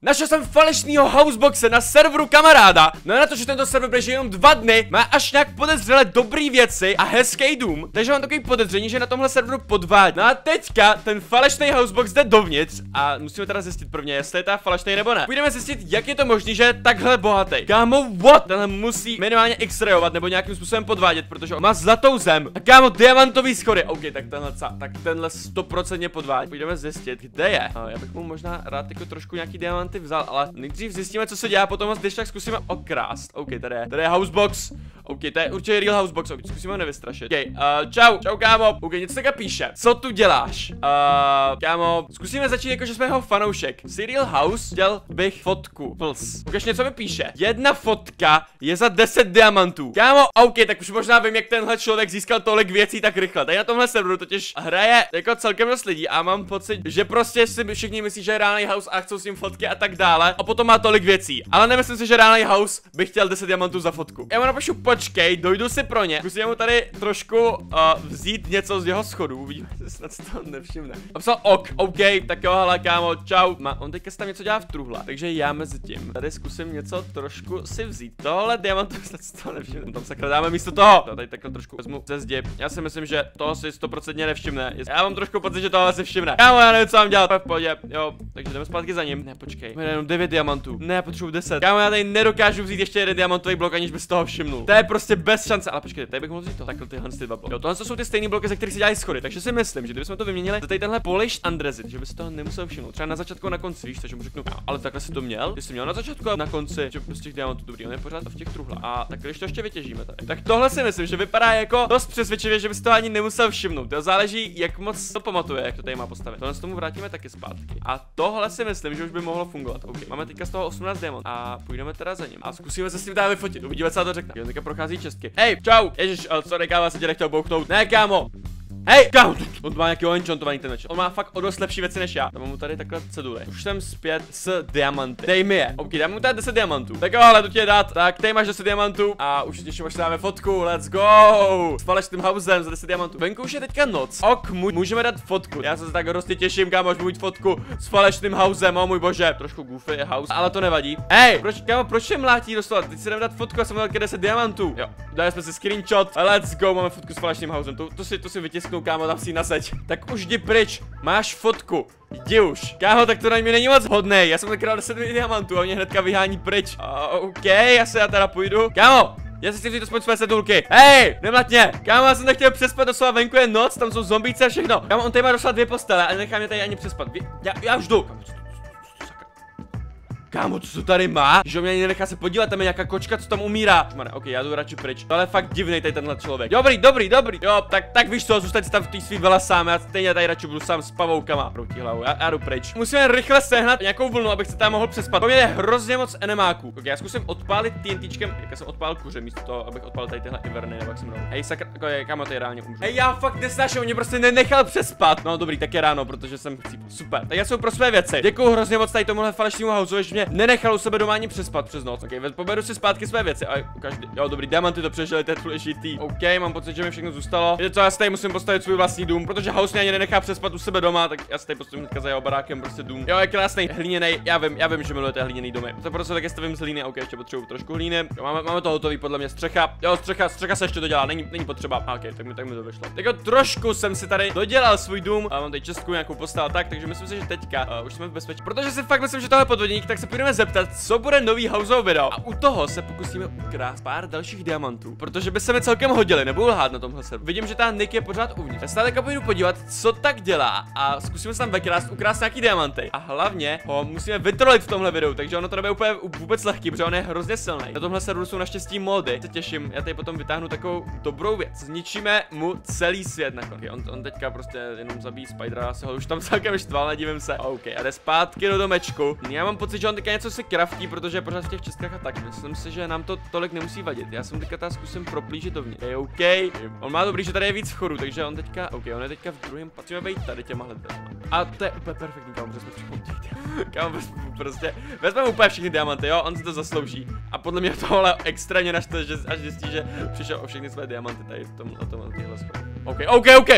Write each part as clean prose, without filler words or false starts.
Našel jsem falešného houseboxe na serveru kamaráda. No na to, že tento server běží jenom 2 dny, má až nějak podezřele dobrý věci a hezký dům. Takže mám takový podezření, že na tomhle serveru podvádí. No a teďka ten falešný housebox jde dovnitř a musíme teda zjistit prvně, jestli je ta falešný nebo ne. Půjdeme zjistit, jak je to možné, že je takhle bohatý. Kámo, what? Tenhle musí minimálně x-rayovat nebo nějakým způsobem podvádět, protože on má zlatou zem. A kámo, diamantový schody. OK, tenhle 100% podvádí. Půjdeme zjistit, kde je. Já bych mu možná rád jako trošku nějaký diamanty vzal, ale nejdřív zjistíme, co se dělá, potom ho když tak zkusíme okrást. OK, tady je housebox. OK, to je určitě real housebox. OK, zkusíme ho nevystrašit. OK, čau kámo. OK, něco taká píše. Co tu děláš? Kámo, zkusíme začít jako, že jsme jeho fanoušek. Serial House, chtěl bych fotku. Ukaž něco mi píše. Jedna fotka je za 10 diamantů. Kámo, OK, tak už možná vím, jak tenhle člověk získal tolik věcí tak rychle. Tady na tomhle serveru totiž hraje jako celkem dost lidí a mám pocit, že prostě si všichni myslí, že je reálný house a chcou s ním fotky a tak dále. A potom má tolik věcí. Ale nemyslím si, že reálný house by chtěl 10 diamantů za fotku. Já mu napíšu počkej, dojdu si pro ně. Zkusím mu tady trošku vzít něco z jeho schodů. Uvidíme, jestli snad to nevšimne. Napsal ok, OK, tak jo, hele kámo, čau. On teďka tam něco dělá v truhle, takže já mezi tím tady zkusím něco trošku si vzít. Tohle diamantu snad si to nevšimne. Tam sakra dáme místo toho. To tady takhle trošku vezmu ze zdi. Já si myslím, že toho si 100% nevšimne. Já mám trošku pocit, že tohle si všimne. Kámo, já nevím, co mám dělat. V pohodě, jo, takže jdeme zpátky za ním. Ne, počkej. Máme jenom 9 diamantů. Ne, potřebuji 10. Kámo, já tady nedokážu vzít ještě jeden diamantový blok, aniž by z toho všimnul. To je prostě bez šance. Ale počkej, tady bych mohl vzít to. Takhle tyhle ty dva bloky. Jo, tohle jsou ty stejné bloky, ze kterých se dělají schody. Takže si myslím, že kdybychom to vyměnili za tady tenhle polished andezit, že by se toho nemusel všimnout. Třeba na začátku a na konci, víš, takže mu řeknu, ale takhle si to měl. Ty jsi měl na začátku a na konci, že z těch diamantů dobrý, on je pořád v těch truhlách. A tak když to ještě vytěžíme tady. Tak tohle si myslím, že vypadá jako dost přesvědčivě, že by si to ani nemusel všimnout. To záleží, jak moc to pamatuje, jak to tady má postavit. Tohle s tomu vrátíme taky zpátky. A tohle si myslím, že už by mohlo fungovat. OK, máme teďka z toho 18 diamantů a půjdeme teda za ním. A zkusíme se s tím dál vyfotit. Uvidíme, co to řekne. On teďka prochází čestky. Hej, čau. Ježiš, sorry, kámo, já jsem tě nechtěl bouchnout. Ne, kámo. Hej, kámo, on má nějaký enchantovaný ten meč. On má fakt o dost lepší věci než já. Dám mu tady takhle ceduly. Už jsem zpět s diamanty. Dej mi je. OK, dám mu tady 10 diamantů. Tak jo, ale tu tě dát. Tak, tady máš 10 diamantů. A už těším, až dáme fotku. Let's go. S falešným housem za 10 diamantů. Venku už je teďka noc. Ok, můžeme dát fotku. Já se tak hrozně těším, kámo, až budu mít fotku s falešným housem. O můj bože. Trošku goofy je house, ale to nevadí. Hej, proč je mlátí dostala? Teď si jdem dát fotku a jsem dal 10 diamantů. Jo, dali jsme si screenshot. Let's go, máme fotku s falešným housem. To si vytisknu, kámo, dám si na seď. Tak už jdi pryč. Máš fotku. Jdi už. Kámo, tak to na mě není moc hodnej. Já jsem tak král 10 diamantů a mě hnedka vyhání pryč. OK, já teda půjdu. Kámo, já si chci vzít aspoň své sedulky. Hej, nemlatně. Kámo, já jsem tak chtěl přespat, doslova venku je noc, tam jsou zombíci a všechno. Kámo, on tady má doslova 2 postele a nenechá mě tady ani přespat. Já už jdu. Kámo, co to tady má? Že mě ani nenechá se podívat, tam je nějaká kočka, co tam umírá. Ok, já jdu radši pryč. To je fakt divný tady tenhle člověk. Dobrý. Jo, tak víš co, zůstaňte tam v té svý vela sám. Já stejně tady radši budu sám s pavoukama. Proutí hlavu, já jdu pryč. Musíme rychle sehnat nějakou vlnu, abych se tam mohl přespat. Po mě je hrozně moc enemáků. Ok, já zkusím odpálit TNTčkem. Jak jsem odpálil kuře místo toho, abych odpálil tady tyhle iverny, nebo jak jsem mluvil. Hej, sakra, kámo, tady reálně umřu. Hej, já fakt nesnáším, on mě prostě nenechal přespat. No dobrý, tak je ráno, protože jsem chcípl. Super. Tak já jsem pro své věci. Děkuju hrozně moc tady tomuhle falešnému houseu, že mě nenechal u sebe doma ani přespat přes noc. OK, poberu si zpátky své věci. A každý, jo, dobrý, diamanty to přežili, to je důležitý. OK, mám pocit, že mi všechno zůstalo. Víte co, já si tady musím postavit svůj vlastní dům, protože house mě ani nenechá přespat u sebe doma, tak já si tady postavím hnedka za jeho barákem prostě dům. Jo, je krásný, hliněný. Já vím, že milujete hliněný domy. To prostě taky stavím z hlíny. OK, ještě potřebuji trošku hlíny. Jo, máme to hotový, podle mě střecha. Jo, střecha se ještě dodělá, není potřeba. OK, tak mi to vyšlo. Tak jo, trošku jsem si tady dodělal svůj dům. A mám tady čestku nějakou postel, takže myslím si, že teďka už jsme v bezpečí. Protože si fakt myslím, že tohle podvodník, tak se půjdeme zeptat, co bude nový house video. A u toho se pokusíme ukrást pár dalších diamantů, protože by se mi celkem hodili, nebudu lhát na tomhle serveru. Vidím, že ta Nick je pořád uvnitř. Já se tady půjdu podívat, co tak dělá a zkusíme se tam ukrást nějaký diamanty. A hlavně ho musíme vytrolit v tomhle videu, takže ono to nebude úplně vůbec lehký, protože on je hrozně silný. Na tomhle serveru jsou naštěstí mody. Se těším, já tady potom vytáhnu takovou dobrou věc. Zničíme mu celý svět nakonec. On teďka prostě jenom zabíjí Spidera, já se ho už tam celkem štval, nedivím se. OK, a jde zpátky do domečku. Já mám pocit, že on teďka něco si kraftí, protože je pořád v těch čestkách a tak. Myslím si, že nám to tolik nemusí vadit. Já jsem teďka zkusím proplížit dovnitř. OK. On má dobrý, že tady je víc vchodů, takže on teďka, OK, on je teďka v druhém patře, být tady těmahle dveřma. A to je úplně perfektní, kámo, že jsme kámo, prostě vezmeme úplně všechny diamanty, jo, on si to zaslouží. A podle mě tohle extrémně naštve, že až zjistí, že přišel o všechny své diamanty tady v tom na těchhle schodech. OK.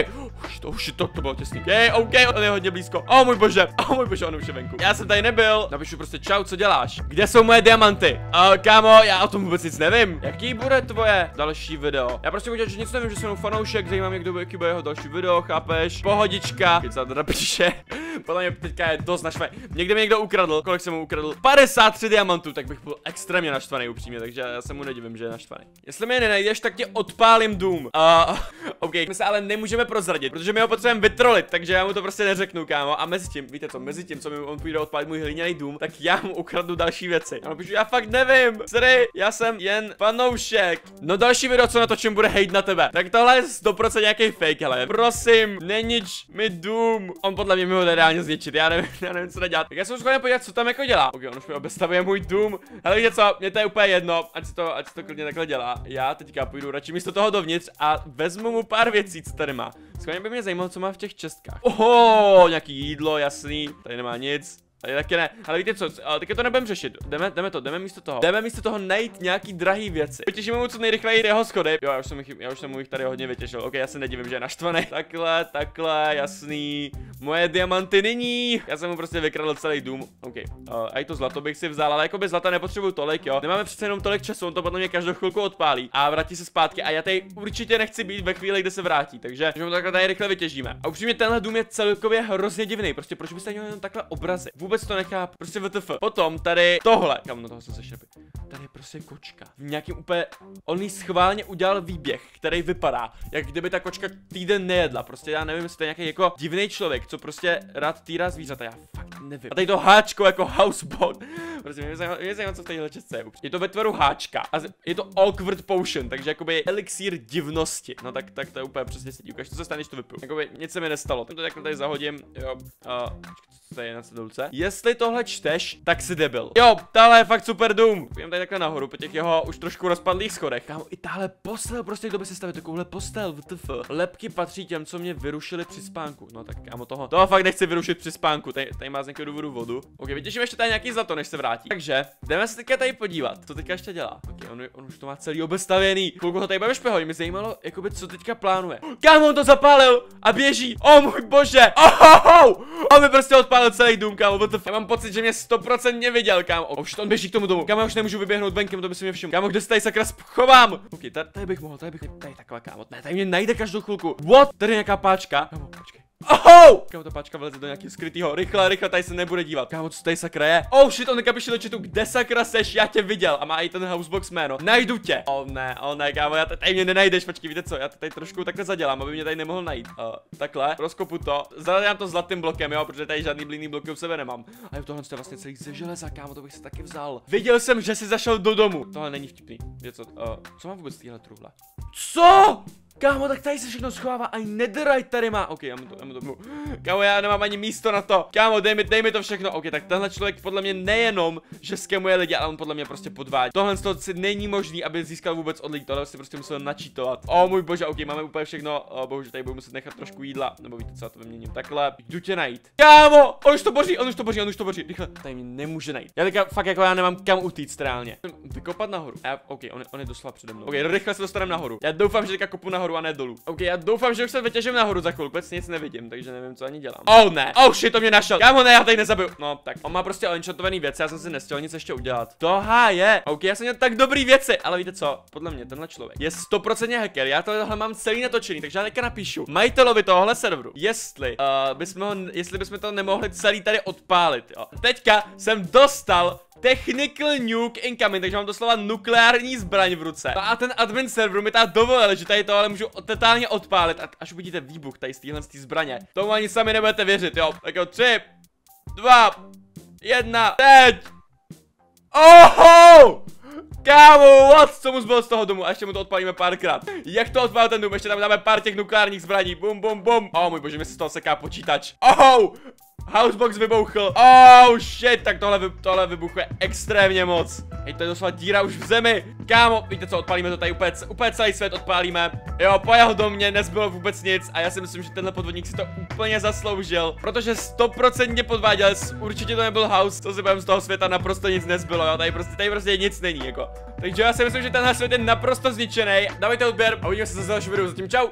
Už to bylo těsný. OK, on je hodně blízko. Můj bože, on už je venku. Já jsem tady nebyl. Napíšu prostě čau, co děláš? Kde jsou moje diamanty? Kámo, já o tom vůbec nic nevím. Jaký bude tvoje další video? Já prostě udělám, že nic nevím, že jsem fanoušek, zajímá mě, jaký bude jeho další video, chápeš? Pohodička. Keď se teda píše. Podle mě teďka je dost naštvaný. Někde mi někdo ukradl, kolik jsem mu ukradl? 53 diamantů, tak bych byl extrémně naštvaný upřímně, takže já se mu nedivím, že je naštvaný. Jestli mě nenajdeš, tak tě odpálím dům. OK, my se ale nemůžeme prozradit, protože my ho potřebujeme vytrolit, takže já mu to prostě neřeknu, kámo. A mezi tím, víte co, mezi tím, co mi on půjde odpálit můj hliněný dům, tak já mu ukradnu další věci. Já napíšu, já fakt nevím. Sorry, já jsem jen fanoušek. No další video, co natočím, bude hejt na tebe. Tak tohle je 100% nějaký fake, ale prosím, nenič mi dům. On podle mě mi ho jde reálně zničit, já nevím, co dělat. Tak já jsem schválně podívat, co tam jako dělá. OK, on už mi obestavuje můj dům. Ale víte co, mě to je úplně jedno, ať to klidně takhle dělá. Já teďka půjdu radši místo toho dovnitř a vezmu mu pár věcí, co tady má. Schválně by mě zajímalo, co má v těch čestkách. Nějaký jídlo, jasný, tady nemá nic. Tady taky ne, ale víte co, taky to nebudeme řešit. Jdeme místo toho najít nějaký drahý věci. Vytěžíme mu co nejrychleji jeho schody. Jo, já už jsem mu jich tady hodně vytěžil. OK, já se nedivím, že je naštvaný. Takhle, jasný. Moje diamanty nyní. Já jsem mu prostě vykradl celý dům. OK, a i to zlato bych si vzal, ale jako by zlata nepotřebuju tolik, jo. Nemáme přece jenom tolik času, on to podle mě každou chvilku odpálí a vrátí se zpátky a já tady určitě nechci být ve chvíli, kdy se vrátí, takže mu takhle tady rychle vytěžíme. A upřímně tenhle dům je celkově hrozně divný, prostě proč byste měli jenom takhle obrazy? Vůbec to nechápu, prostě WTF. Potom tady tohle, kam na toho se šepy. Tady je prostě kočka. V nějakým úplně, on jí schválně udělal výběh, který vypadá, jak kdyby ta kočka týden nejedla. Prostě já nevím, jestli to je nějaký jako divný člověk, co prostě rád týrá zvířata, já fakt nevím. A tady to háčko jako houseboat. Prostě mě zajímá, co v téhle čestce je. Je to ve tvaru háčka a je to awkward potion, takže jakoby elixír divnosti. No tak to je úplně přesně sedí. Ukaž, co se stane, když to vypiju. Jakoby nic se mi nestalo. Tak to takhle tady zahodím. Jo. Co tady je na cedulce? Jestli tohle čteš, tak si debil. Jo, tahle je fakt super dům. Půjdeme tady takhle nahoru po těch jeho už trošku rozpadlých schodech. Kámo, i tahle postel, prostě kdo by si stavil takovouhle postel, WTF. Lepky patří těm, co mě vyrušili při spánku. No tak kámo, toho fakt nechci vyrušit při spánku. Tady má z nějakého důvodu vodu. OK, vytěžíme ještě tady nějaký zlato, než se vrátí. Takže jdeme se teďka tady podívat, co teďka ještě dělá. OK, on už to má celý obestavěný. Chvilku ho tady budeme špehovat, mě zajímalo, jakoby co teďka plánuje. Kámo, on to zapálil a běží. Můj bože. On mi prostě odpálil celý dům, kámo. Já mám pocit, že mě 100% viděl, kámo. Už on běží k tomu domu. Kámo, já už nemůžu vyběhnout venkem, to by si mě všiml. Kámo, kde se tady sakra schovám? OK, tady bych mohl, tady takhle, kámo. Ne, tady mě najde každou chvilku. What? Tady je nějaká páčka. Kámo, počkej. Kámo, ta páčka vleze do nějakého skrytého. Rychle, tady se nebude dívat. Kámo, co tady sakra je? Shit, on píše do chatu, kde sakra seš, já tě viděl. A má i ten housebox jméno. Najdu tě. Ne, kámo, tady mě nenajdeš, počkej, víte co? Já to tady trošku takhle zadělám, aby mě tady nemohl najít. Takhle, rozkopu to. Zadám to zlatým blokem, jo, protože tady žádný blíný bloky u sebe nemám. A tohle je vlastně celý ze železa, kámo, to bych si taky vzal. Viděl jsem, že jsi zašel do domu. Tohle není vtipný. Víte co mám vůbec téhle truhle? Co? Kámo, tak tady se všechno schovává, ani netherite tady má. OK, já mu to. Kámo, já nemám ani místo na to. Kámo, dej mi to všechno. OK, tak tenhle člověk podle mě nejenom, že skemuje lidi, ale on podle mě prostě podvádí. Tohle z toho není možný, aby získal vůbec od lidí. Tohle si prostě musel načítovat. Můj bože, OK, máme úplně všechno. Bohužel tady budu muset nechat trošku jídla. Nebo víte co, já to vyměním takhle. Jdu tě najít. Kámo, on už to boří. Rychle, tady mě nemůže najít. Já teďka fakt jako já nemám kam utíct reálně. Vykopat nahoru. OK, on je doslova přede mnou. OK, rychle se dostaneme nahoru. Já doufám, že teďka kopu nahoru a ne dolů. OK, já doufám, že už se vytěžím nahoru za chvilku, vůbec nic nevidím, takže nevím, co ani dělám. Ne. Shit, to mě našel. Kámo, ne, já tady nezabiju. No, tak. On má prostě enchantovaný věci, já jsem si nestihl nic ještě udělat. Tohle je. OK, já jsem měl tak dobrý věci, ale víte co? Podle mě tenhle člověk je 100% hacker. Já tohle mám celý natočený, takže já teďka napíšu majitelovi tohle serveru, jestli bychom to nemohli celý tady odpálit, jo. Teďka jsem dostal technical nuke incoming, takže mám doslova nukleární zbraň v ruce. No a ten admin serveru mi tady dovolil, že tady tohle můžu totálně odpálit. A až uvidíte výbuch tady z téhle zbraně, tomu ani sami nebudete věřit, jo. Tak jo, 3, 2, 1, teď! Kámo, co mu zbylo z toho domu? A ještě mu to odpálíme párkrát. Jak to odpálil ten dům? Ještě tam dáme pár těch nukleárních zbraní. Bum, bum, bum. Můj bože, mi se z toho seká počítač. Housebox vybouchl. Shit, tak tohle vybuchuje extrémně moc. Hej, to je doslova díra už v zemi. Kámo, víte co, odpálíme to tady úplně celý svět odpálíme. Jo, po jeho domě nezbylo vůbec nic a já si myslím, že tenhle podvodník si to úplně zasloužil, protože 100% podváděl, určitě to nebyl house, co si budem z toho světa, naprosto nic nezbylo, jo, tady prostě nic není, jako. Takže já si myslím, že tenhle svět je naprosto zničený. Dávajte odběr a uvidíme se zase v dalším videu, zatím čau.